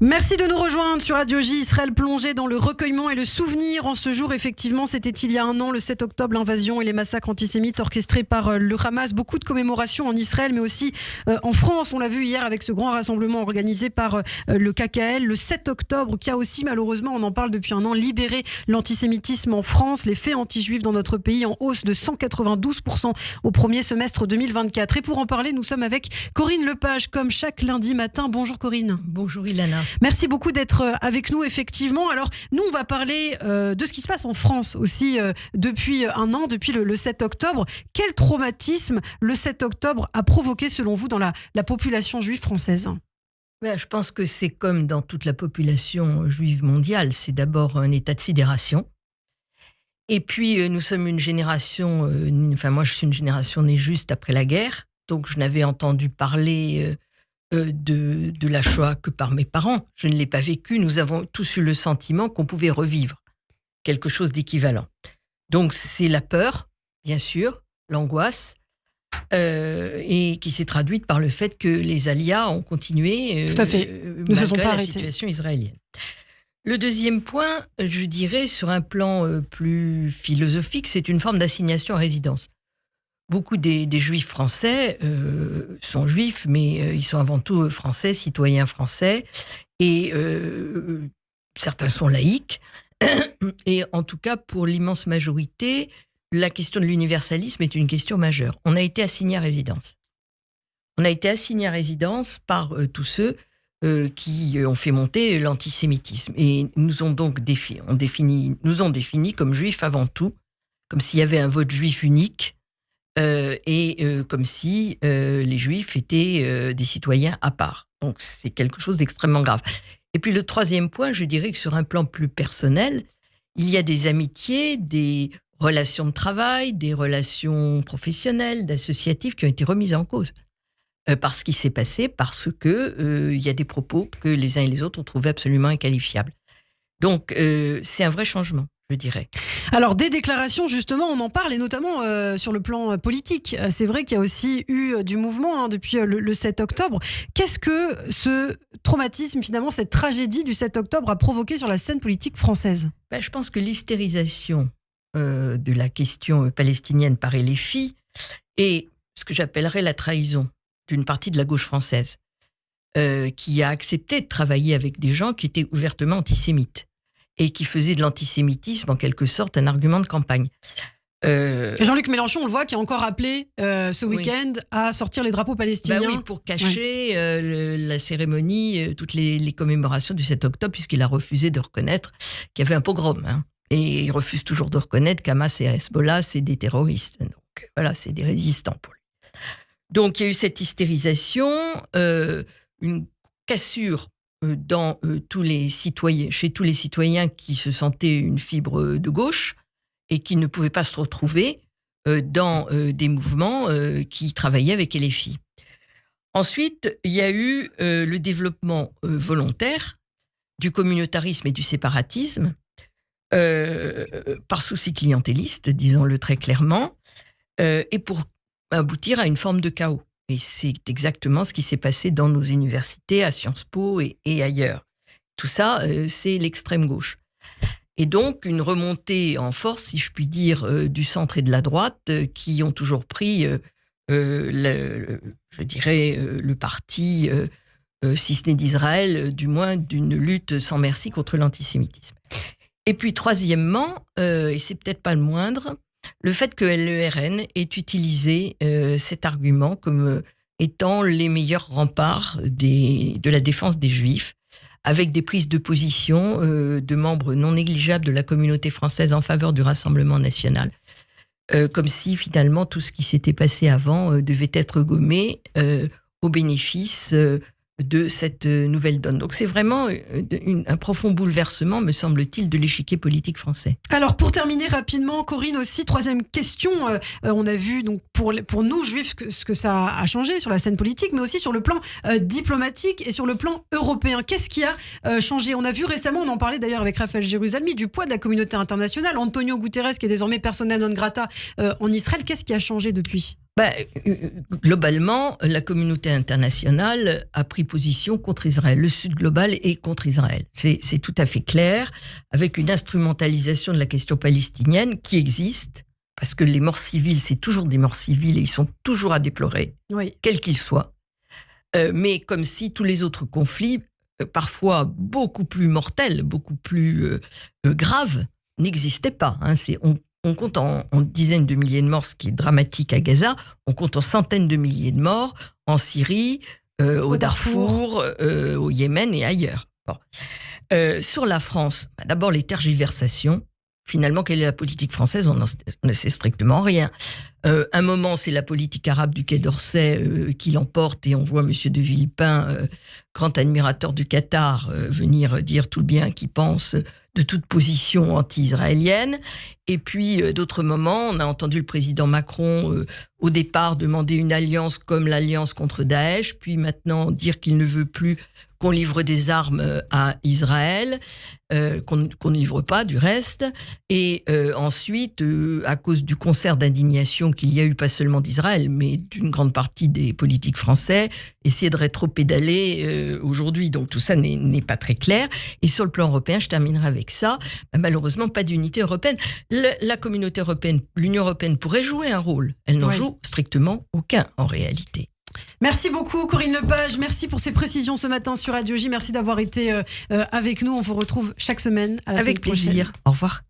Merci de nous rejoindre sur Radio J. Israël plongé dans le recueillement et le souvenir. En ce jour, effectivement, c'était il y a un an, le 7 octobre, l'invasion et les massacres antisémites orchestrés par le Hamas. Beaucoup de commémorations en Israël, mais aussi en France. On l'a vu hier avec ce grand rassemblement organisé par le KKL. Le 7 octobre, qui a aussi, malheureusement, on en parle depuis un an, libéré l'antisémitisme en France. Les faits anti-juifs dans notre pays en hausse de 192% au premier semestre 2024. Et pour en parler, nous sommes avec Corinne Lepage, comme chaque lundi matin. Bonjour Corinne. Bonjour Ilana. Merci beaucoup d'être avec nous, effectivement. Alors, nous, on va parler de ce qui se passe en France aussi depuis un an, depuis le 7 octobre. Quel traumatisme le 7 octobre a provoqué, selon vous, dans la population juive française ? Je pense que c'est comme dans toute la population juive mondiale. C'est d'abord un état de sidération. Et puis, nous sommes une génération... moi, je suis une génération née juste après la guerre. Donc, je n'avais entendu parler... de la Shoah que par mes parents. Je ne l'ai pas vécu. Nous avons tous eu le sentiment qu'on pouvait revivre quelque chose d'équivalent. Donc, c'est la peur, bien sûr, l'angoisse, et qui s'est traduite par le fait que les alias ont continué Tout à fait. malgré la situation israélienne. Le deuxième point, je dirais, sur un plan plus philosophique, c'est une forme d'assignation à résidence. Beaucoup des juifs français sont juifs, mais ils sont avant tout français, citoyens français, et certains sont laïcs. Et en tout cas, pour l'immense majorité, la question de l'universalisme est une question majeure. On a été assigné à résidence. On a été assigné à résidence par tous ceux qui ont fait monter l'antisémitisme. Et nous ont donc nous ont définis comme juifs avant tout, comme s'il y avait un vote juif unique, comme si les Juifs étaient des citoyens à part. Donc c'est quelque chose d'extrêmement grave. Et puis le troisième point, je dirais que sur un plan plus personnel, il y a des amitiés, des relations de travail, des relations professionnelles, d'associatives qui ont été remises en cause par ce qui s'est passé, parce que il y a des propos que les uns et les autres ont trouvés absolument inqualifiables. Donc c'est un vrai changement, je dirais. Alors, des déclarations, justement, on en parle, et notamment sur le plan politique. C'est vrai qu'il y a aussi eu du mouvement depuis le 7 octobre. Qu'est-ce que ce traumatisme, finalement, cette tragédie du 7 octobre a provoqué sur la scène politique française ? Je pense que l'hystérisation de la question palestinienne par LFI et ce que j'appellerais la trahison d'une partie de la gauche française, qui a accepté de travailler avec des gens qui étaient ouvertement antisémites et qui faisaient de l'antisémitisme, en quelque sorte, un argument de campagne. Jean-Luc Mélenchon, on le voit, qui a encore appelé ce week-end à sortir les drapeaux palestiniens. Oui, pour cacher la cérémonie, toutes les commémorations du 7 octobre, puisqu'il a refusé de reconnaître qu'il y avait un pogrom. Et il refuse toujours de reconnaître qu'Hamas et Hezbollah, c'est des terroristes. Donc voilà, c'est des résistants pour lui. Donc il y a eu cette hystérisation, une cassure chez tous les citoyens qui se sentaient une fibre de gauche et qui ne pouvaient pas se retrouver dans des mouvements qui travaillaient avec LFI. Ensuite, il y a eu le développement volontaire du communautarisme et du séparatisme par souci clientéliste, disons-le très clairement, et pour aboutir à une forme de chaos. Et c'est exactement ce qui s'est passé dans nos universités, à Sciences Po et ailleurs. Tout ça, c'est l'extrême gauche. Et donc, une remontée en force, si je puis dire, du centre et de la droite, qui ont toujours pris, le parti, si ce n'est d'Israël, du moins d'une lutte sans merci contre l'antisémitisme. Et puis, troisièmement, et c'est peut-être pas le moindre, le fait que LERN ait utilisé cet argument comme étant les meilleurs remparts de la défense des Juifs, avec des prises de position de membres non négligeables de la communauté française en faveur du Rassemblement national, comme si finalement tout ce qui s'était passé avant devait être gommé au bénéfice de cette nouvelle donne. Donc c'est vraiment un profond bouleversement, me semble-t-il, de l'échiquier politique français. Alors pour terminer rapidement, Corinne aussi, troisième question, on a vu donc pour nous juifs ce que ça a changé sur la scène politique, mais aussi sur le plan diplomatique et sur le plan européen. Qu'est-ce qui a changé ? On a vu récemment, on en parlait d'ailleurs avec Raphaël Jérusalemi, du poids de la communauté internationale. Antonio Guterres, qui est désormais persona non grata en Israël, qu'est-ce qui a changé depuis ? Bah, globalement, la communauté internationale a pris position contre Israël. Le Sud global est contre Israël. C'est tout à fait clair, avec une instrumentalisation de la question palestinienne qui existe, parce que les morts civiles, c'est toujours des morts civiles et ils sont toujours à déplorer, Oui. quels qu'ils soient. Mais comme si tous les autres conflits, parfois beaucoup plus mortels, beaucoup plus graves, n'existaient pas. Hein. On compte en dizaines de milliers de morts, ce qui est dramatique à Gaza. On compte en centaines de milliers de morts en Syrie, au Darfour, au Yémen et ailleurs. Bon. Sur la France, d'abord les tergiversations. Finalement, quelle est la politique française ? On ne sait strictement rien. Un moment, c'est la politique arabe du Quai d'Orsay qui l'emporte et on voit M. de Villepin, grand admirateur du Qatar, venir dire tout le bien qu'il pense de toute position anti-israélienne. Et puis, d'autres moments, on a entendu le président Macron, au départ, demander une alliance comme l'alliance contre Daesh, puis maintenant dire qu'il ne veut plus qu'on livre des armes à Israël, qu'on ne livre pas du reste. Et ensuite, à cause du concert d'indignation qu'il y a eu, pas seulement d'Israël, mais d'une grande partie des politiques français, essayer de rétro-pédaler aujourd'hui. Donc tout ça n'est pas très clair. Et sur le plan européen, je terminerai avec ça, malheureusement, pas d'unité européenne. La communauté européenne, l'Union européenne pourrait jouer un rôle. Elle n'en joue strictement aucun en réalité. Merci beaucoup Corinne Lepage, merci pour ces précisions ce matin sur Radio J, merci d'avoir été avec nous, on vous retrouve chaque semaine à la semaine prochaine. Avec plaisir, au revoir.